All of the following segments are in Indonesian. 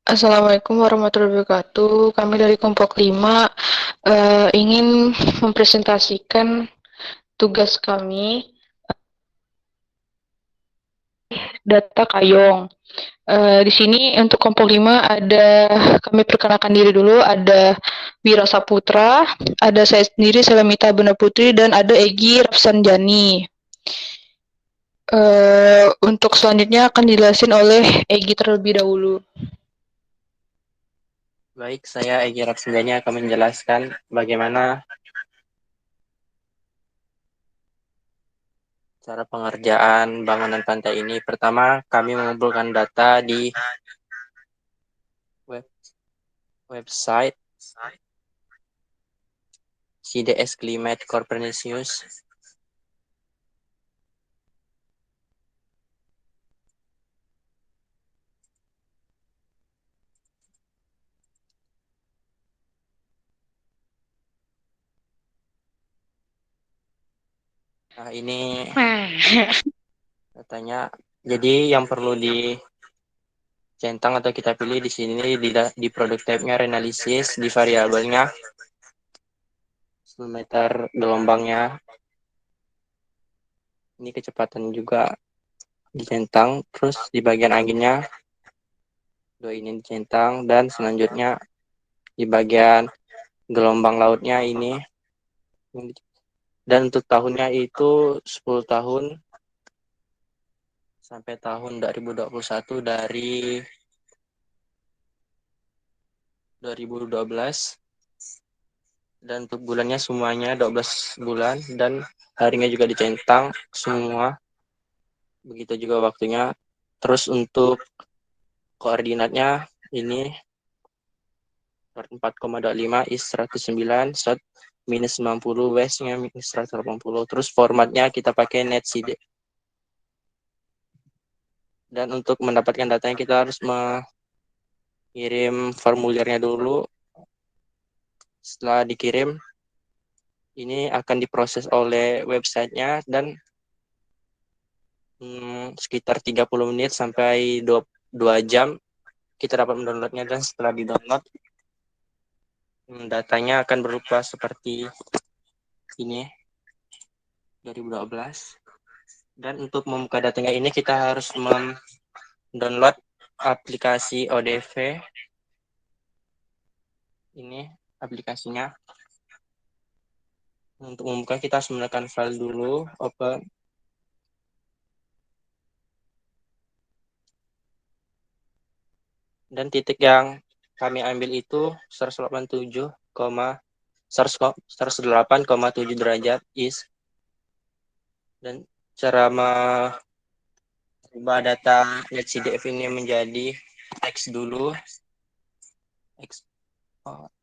Assalamualaikum warahmatullahi wabarakatuh. Kami dari kelompok 5 ingin mempresentasikan tugas kami data Kayong. Di sini untuk kelompok 5 ada kami perkenalkan diri dulu, ada Wira Saputra, ada saya sendiri Selamita Bunda Putri dan ada Egi Rapsanjani. Untuk selanjutnya akan dijelasin oleh Egi terlebih dahulu. Baik, saya Egi Rapsindani akan menjelaskan bagaimana cara pengerjaan bangunan pantai ini. Pertama, kami mengumpulkan data di website CDS Climate Corporations. Nah, ini datanya. Jadi yang perlu dicentang atau kita pilih di sini di produk type-nya reanalysis, di variabelnya meter gelombangnya. Ini kecepatan juga dicentang, terus di bagian anginnya dua ini dicentang, dan selanjutnya di bagian gelombang lautnya ini, dan untuk tahunnya itu 10 tahun sampai tahun 2021 dari 2012, dan untuk bulannya semuanya 12 bulan dan harinya juga dicentang semua, begitu juga waktunya. Terus untuk koordinatnya ini 4,25 is 109, south minus 90, westnya minus 180. Terus formatnya kita pakai NetCD. Dan untuk mendapatkan datanya kita harus mengirim formulirnya dulu. Setelah dikirim, ini akan diproses oleh websitenya dan sekitar 30 menit sampai 2 jam kita dapat mendownloadnya. Dan setelah di-download, datanya akan berupa seperti ini 2012. Dan untuk membuka datanya ini kita harus mendownload aplikasi ODV. Ini aplikasinya. Untuk membuka kita harus menekan file dulu, open. Dan titik yang kami ambil itu 108,7 derajat is. Dan cara mengubah data NetCDF ini menjadi teks dulu. Export.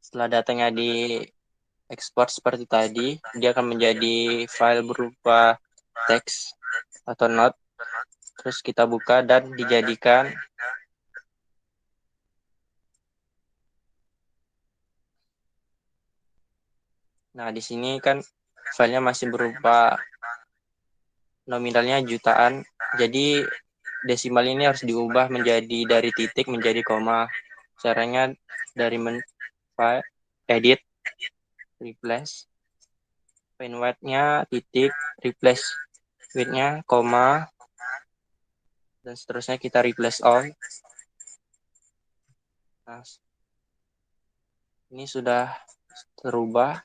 Setelah datanya diekspor seperti tadi, dia akan menjadi file berupa teks atau note. Terus kita buka dan dijadikan nah, di sini kan filenya masih berupa nominalnya jutaan. Jadi desimal ini harus diubah menjadi dari titik menjadi koma. Caranya dari file, edit, replace, find width-nya titik, replace width-nya koma, dan seterusnya kita replace all. Nah, ini sudah terubah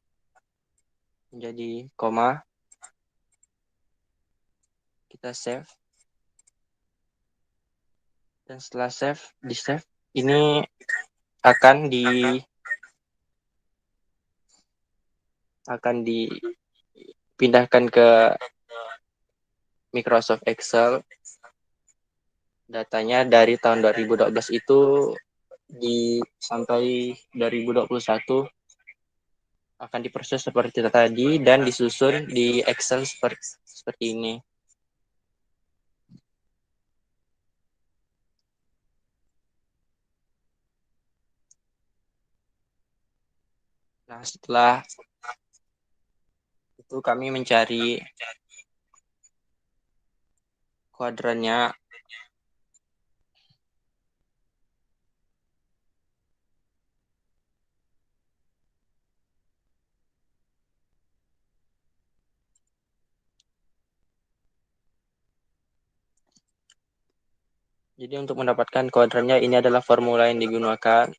menjadi koma. Kita save. Dan setelah di save, ini akan akan dipindahkan ke Microsoft Excel. Datanya dari tahun 2012 itu sampai 2021 akan diproses seperti tadi dan disusun di Excel seperti ini. Nah, setelah itu kami mencari kuadrannya. Jadi untuk mendapatkan kuadrannya ini adalah formula yang digunakan.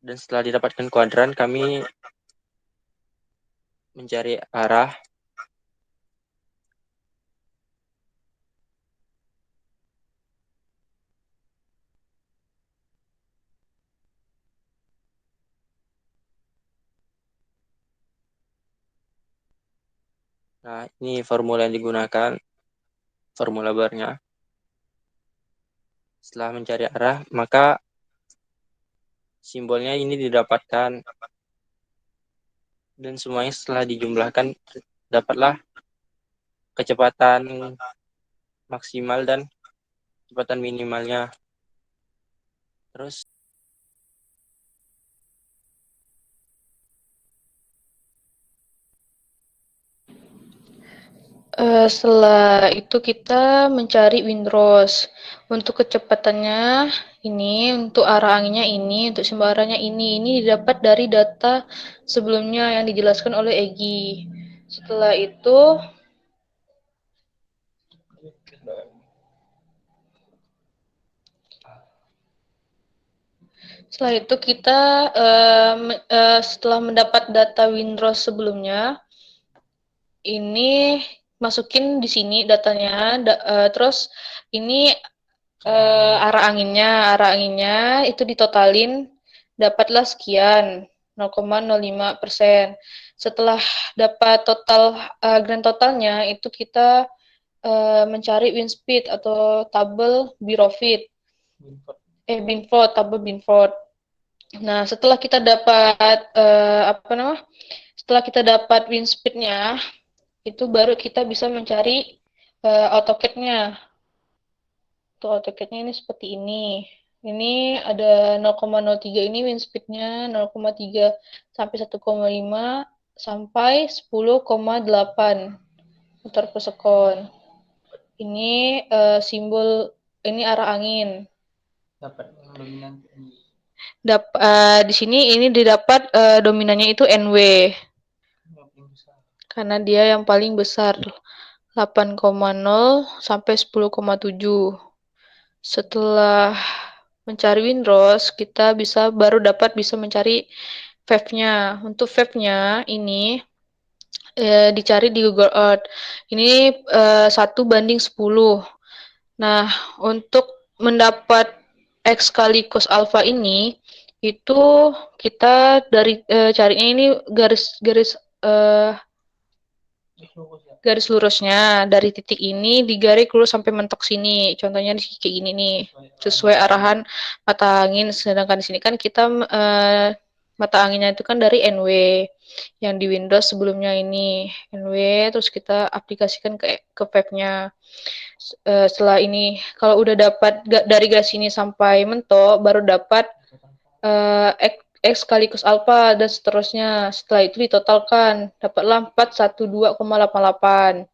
Dan setelah didapatkan kuadran, kami mencari arah. Nah, ini formula yang digunakan, formula barnya. Setelah mencari arah, maka simbolnya ini didapatkan. Dan semuanya setelah dijumlahkan, dapatlah kecepatan maksimal dan kecepatan minimalnya. Terus Setelah itu kita mencari windrows. Untuk kecepatannya ini, untuk arah anginnya ini, untuk sembarannya ini didapat dari data sebelumnya yang dijelaskan oleh Egi. Setelah itu kita setelah mendapat data windrows sebelumnya, ini masukin di sini datanya, terus ini arah anginnya itu ditotalin, dapatlah sekian, 0,05%. Setelah dapat total grand totalnya, itu kita mencari wind speed atau tabel Birofit. Tabel Binford. Nah, setelah kita dapat setelah kita dapat wind speed-nya, itu baru kita bisa mencari AutoCAD-nya. Tuh AutoCAD-nya ini seperti ini. Ini ada 0,03 ini wind speed-nya 0,3 sampai 1,5 sampai 10,8 meter per sekon. Ini simbol ini arah angin. dapat dominan Di sini ini didapat dominannya itu NW. Karena dia yang paling besar 8,0 sampai 10,7. Setelah mencari windrows, kita baru dapat bisa mencari wave-nya. Untuk wave-nya ini dicari di Google Earth. Ini 1:10. Nah, untuk mendapat X kali cos alpha ini, itu kita dari carinya ini garis lurusnya dari titik ini digaris lurus sampai mentok sini. Contohnya di kayak gini nih, sesuai arahan mata angin. Sedangkan di sini kan kita mata anginnya itu kan dari NW yang di Windows sebelumnya ini NW, terus kita aplikasikan ke webnya. Setelah ini kalau udah dapat dari garis ini sampai mentok, baru dapat X kali cos alpha dan seterusnya. Setelah itu ditotalkan, dapatlah 412,88.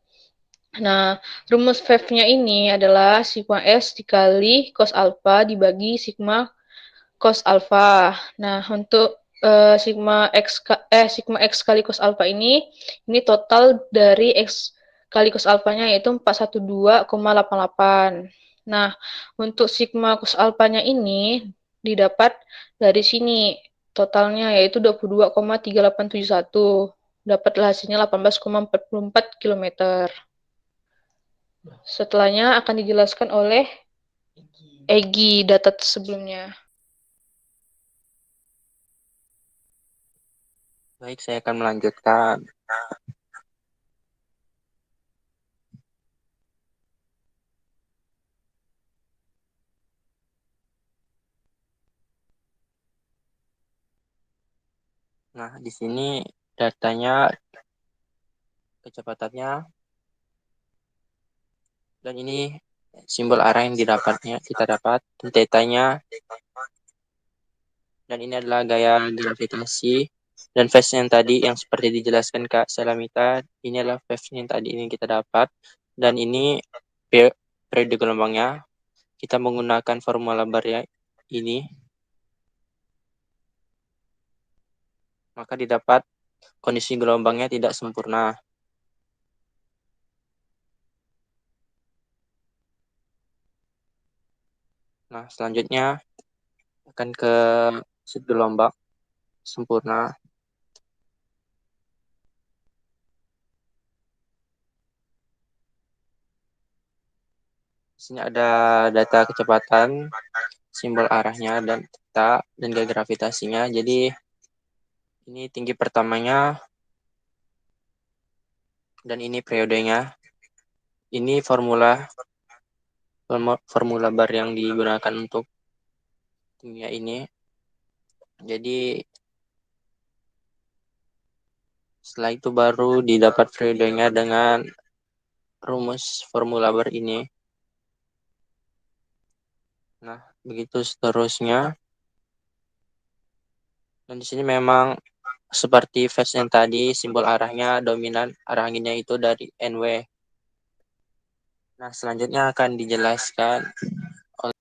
Nah, rumus wave-nya ini adalah sigma S dikali cos alpha dibagi sigma cos alpha. Nah, untuk sigma X kali cos alpha ini total dari X kali cos alpha-nya yaitu 412,88. Nah, untuk sigma cos alpha-nya ini didapat dari sini totalnya yaitu 22,3871. Dapatlah hasilnya 18,44 km. Setelahnya akan dijelaskan oleh Egi data sebelumnya. Baik, saya akan melanjutkan. Nah, di sini datanya, kecepatannya, dan ini simbol arah yang kita dapat, dan tetanya, dan ini adalah gaya gravitasi, dan phase yang tadi yang seperti dijelaskan Kak Salamita, ini adalah phase yang tadi ini kita dapat, dan ini periode gelombangnya, kita menggunakan formula Barya ini, maka didapat kondisi gelombangnya tidak sempurna. Nah, selanjutnya akan ke gelombang sempurna. Di sini ada data kecepatan, simbol arahnya, dan theta, dan gaya gravitasinya. Jadi ini tinggi pertamanya, dan ini periodenya. Ini formula bar yang digunakan untuk kimia ini. Jadi setelah itu baru didapat periodenya dengan rumus formula bar ini. Nah, begitu seterusnya. Dan di sini memang seperti phase yang tadi, simbol arahnya dominan, arah anginnya itu dari NW. Nah, selanjutnya akan dijelaskan oleh.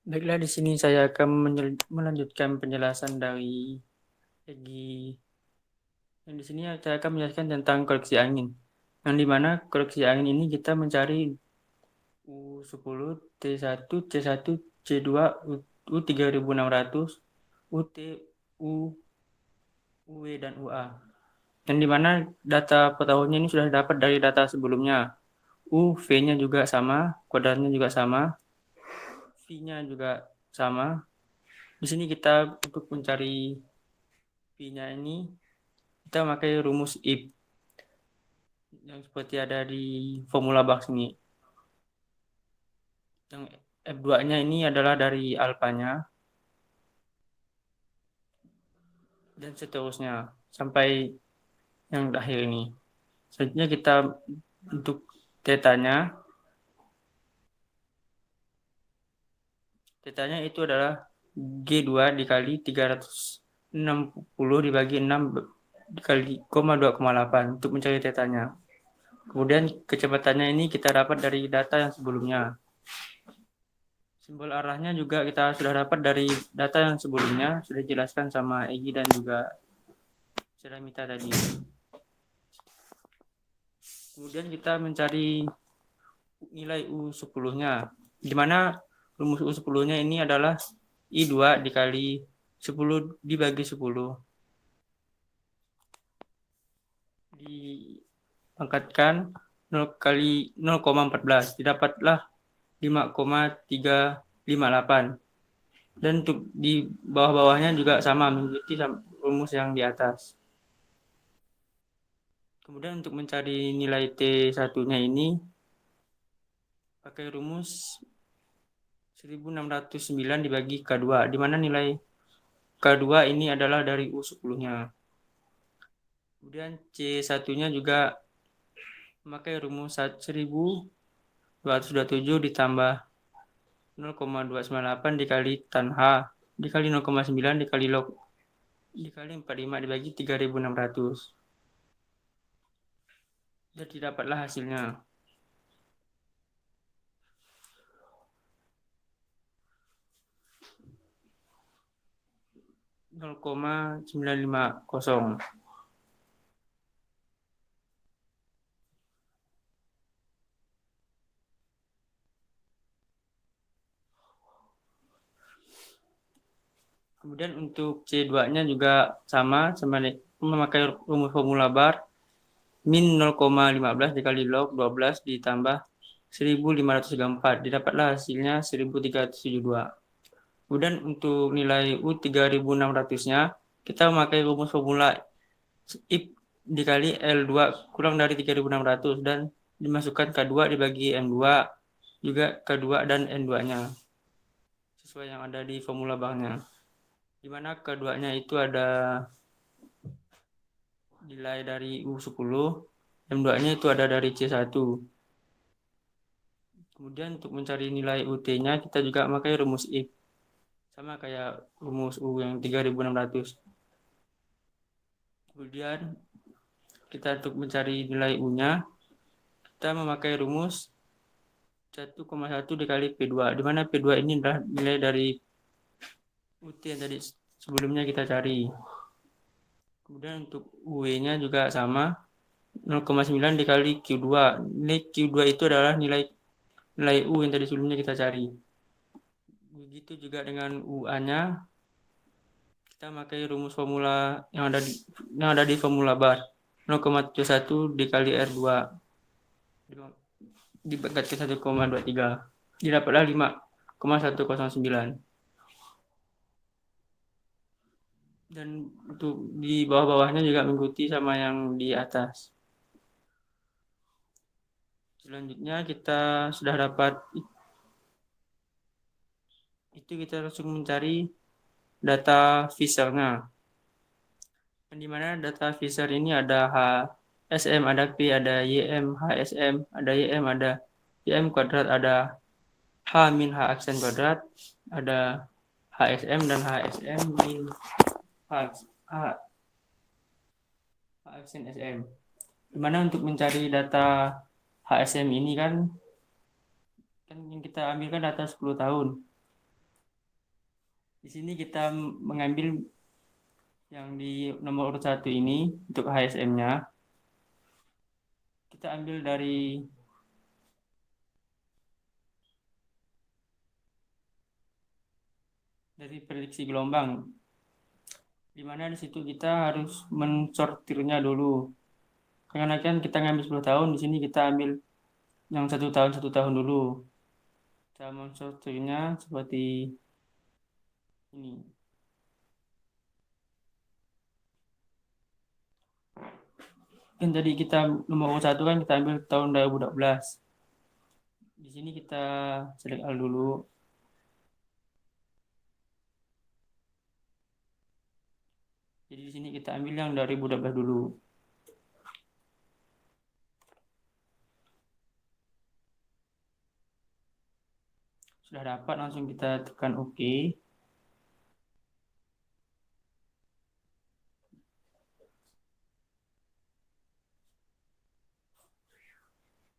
Baiklah, di sini saya akan melanjutkan penjelasan dari segi yang di sini saya akan menjelaskan tentang koleksi angin. Yang dimana koleksi angin ini kita mencari U10, T1, C1, C2, U3600, UT, U, UW, dan UA. Yang dimana data per tahunnya ini sudah dapat dari data sebelumnya. U, V-nya juga sama, kuadratnya juga sama, V-nya juga sama. Di sini kita untuk mencari V-nya ini, kita memakai rumus if yang seperti ada di formula box ini. Yang F2-nya ini adalah dari alfanya dan seterusnya sampai yang terakhir ini. Selanjutnya kita untuk tetanya itu adalah G2 dikali 360 dibagi 6 dikali 2,8 untuk mencari tetanya. Kemudian kecepatannya ini kita dapat dari data yang sebelumnya. Simbol arahnya juga kita sudah dapat dari data yang sebelumnya, sudah dijelaskan sama Egi dan juga Salamita tadi. Kemudian kita mencari nilai U10-nya, di mana rumus U10-nya ini adalah I2 dikali 10 dibagi 10. Diangkatkan 0 kali 0,14, didapatlah 5,358. Dan untuk di bawah-bawahnya juga sama, mengikuti rumus yang di atas. Kemudian untuk mencari nilai T1-nya ini, pakai rumus 1609 dibagi K2, di mana nilai K2 ini adalah dari U10-nya. Kemudian C1-nya juga memakai rumus 1227 ditambah 0,298 dikali tan H dikali 0,9 dikali log dikali 45 dibagi 3600. Jadi dapatlah hasilnya. (0,950). Kemudian untuk C2-nya juga sama memakai rumus formula bar min 0,15 dikali log 12 ditambah 1534. Didapatlah hasilnya 1372. Kemudian untuk nilai U 3600-nya, kita memakai rumus formula I dikali L2 kurang dari 3600 dan dimasukkan K2 dibagi M2, juga K2 dan N2-nya, sesuai yang ada di formula banknya. Di mana K2-nya itu ada nilai dari U10, M2-nya itu ada dari C1. Kemudian untuk mencari nilai UT-nya, kita juga memakai rumus if. Sama kayak rumus U yang 3600. Kemudian kita untuk mencari nilai U-nya, kita memakai rumus 1,1 dikali P2, di mana P2 ini adalah nilai dari UT yang tadi sebelumnya kita cari. Kemudian untuk UE-nya juga sama, 0,9 dikali Q2. Nilai Q2 itu adalah nilai U yang tadi sebelumnya kita cari. Begitu juga dengan UA-nya, kita pakai rumus formula yang ada di formula bar, 0,71 dikali R2 dibagi ke 1,23, didapatlah 5,109. Dan untuk di bawah-bawahnya juga mengikuti sama yang di atas. Selanjutnya kita sudah dapat itu, kita langsung mencari data Fisher-nya. Di mana data Fisher ini ada HSM, ada P, ada YM, HSM, ada YM, ada YM kuadrat, ada H min H aksen kuadrat, ada HSM dan HSM min H aksen SM. Dimana untuk mencari data HSM ini kan yang kita ambilkan data 10 tahun. Di sini kita mengambil yang di nomor urut 1 ini untuk HSM-nya. Kita ambil dari prediksi gelombang, di mana di situ kita harus mensortirnya dulu. Karena kan kita ngambil 10 tahun, di sini kita ambil yang 1 tahun dulu. Kita mensortirnya seperti ini. Kan tadi kita nomor 1 kan kita ambil tahun 2012. Di sini kita select all dulu. Jadi di sini kita ambil yang 2012 dulu. Sudah dapat, langsung kita tekan OK.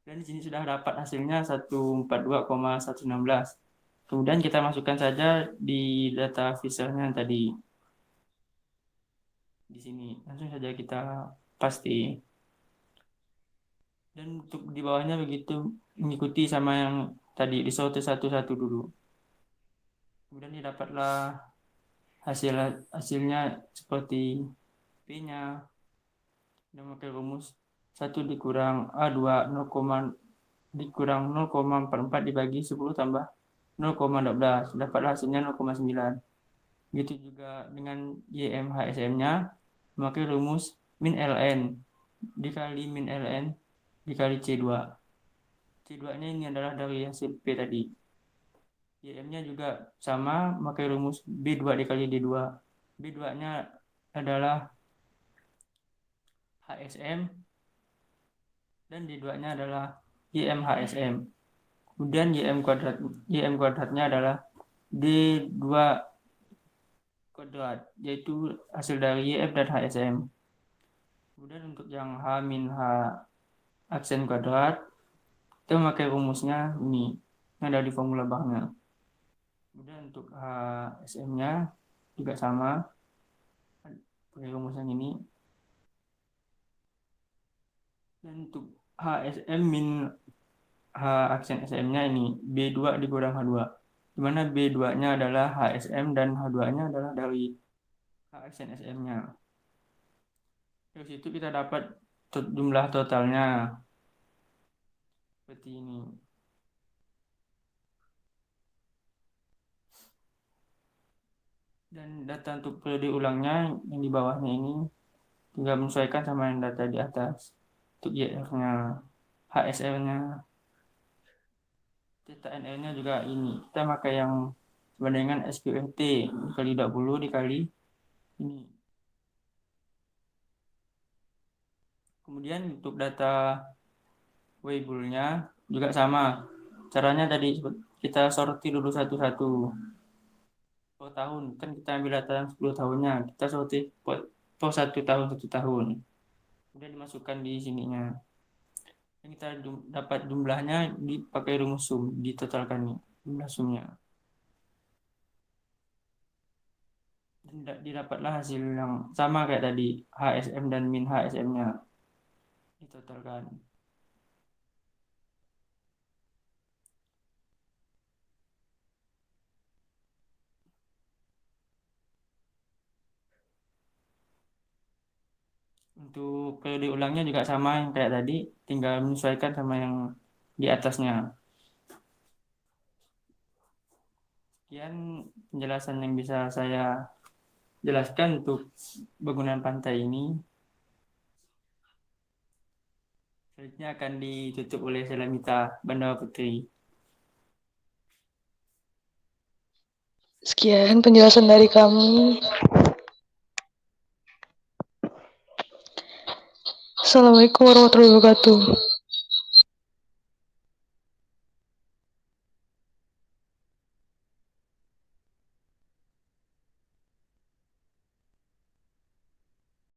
Dan di sini sudah dapat hasilnya 142,116. Kemudian kita masukkan saja di data Fisher-nya tadi. Di sini langsung saja kita paste. Dan untuk di bawahnya begitu, mengikuti sama yang tadi, disortir satu-satu dulu. Kemudian didapatlah hasilnya seperti P-nya. Dan memakai rumus 1 dikurang A2 dikurang 0,44 dibagi 10 tambah 0,12. Dapatlah hasilnya 0,9. Begitu juga dengan YMHSM-nya, memakai rumus min ln dikali min ln dikali C2. C2-nya ini adalah dari hasil P tadi. YM-nya juga sama, memakai rumus B2 dikali D2. B2-nya adalah HSM dan D2-nya adalah YMHSM. Kemudian YM kuadratnya adalah D2 kuadrat, yaitu hasil dari YF dan HSM. Kemudian untuk yang H min H aksen kuadrat, kita memakai rumusnya ini, yang ada di formula banknya. Kemudian untuk HSM-nya juga sama, pakai rumus yang ini. Dan untuk HSM min H aksen SM-nya ini B2 dikurang H2, di mana B2-nya adalah HSM dan H2-nya adalah dari H aksen SM-nya. Dari situ kita dapat jumlah totalnya seperti ini. Dan data untuk periode ulangnya yang di bawahnya ini tinggal menyesuaikan sama yang data di atas. Untuk YR-nya, HSL-nya, TTNL-nya juga ini. Kita pakai yang sama dengan SQRT dikali 20 dikali ini. Kemudian untuk data Weibull-nya juga sama. Caranya tadi kita sortir dulu satu-satu. Per tahun, kan kita ambil data yang 10 tahunnya. Kita sortir per 1 tahun. Kemudian dimasukkan di sininya. Yang kita dapat jumlahnya dipakai rumus sum, ditotalkan nih, jumlah sumnya. Dan didapatlah hasil yang sama kayak tadi, HSM dan min HSM-nya ditotalkan. Untuk periode ulangnya juga sama yang kayak tadi, tinggal menyesuaikan sama yang di atasnya. Sekian penjelasan yang bisa saya jelaskan untuk bangunan pantai ini. Selanjutnya akan ditutup oleh Selamita Bandawa Putri. Sekian penjelasan dari kami. Assalamualaikum warahmatullahi wabarakatuh.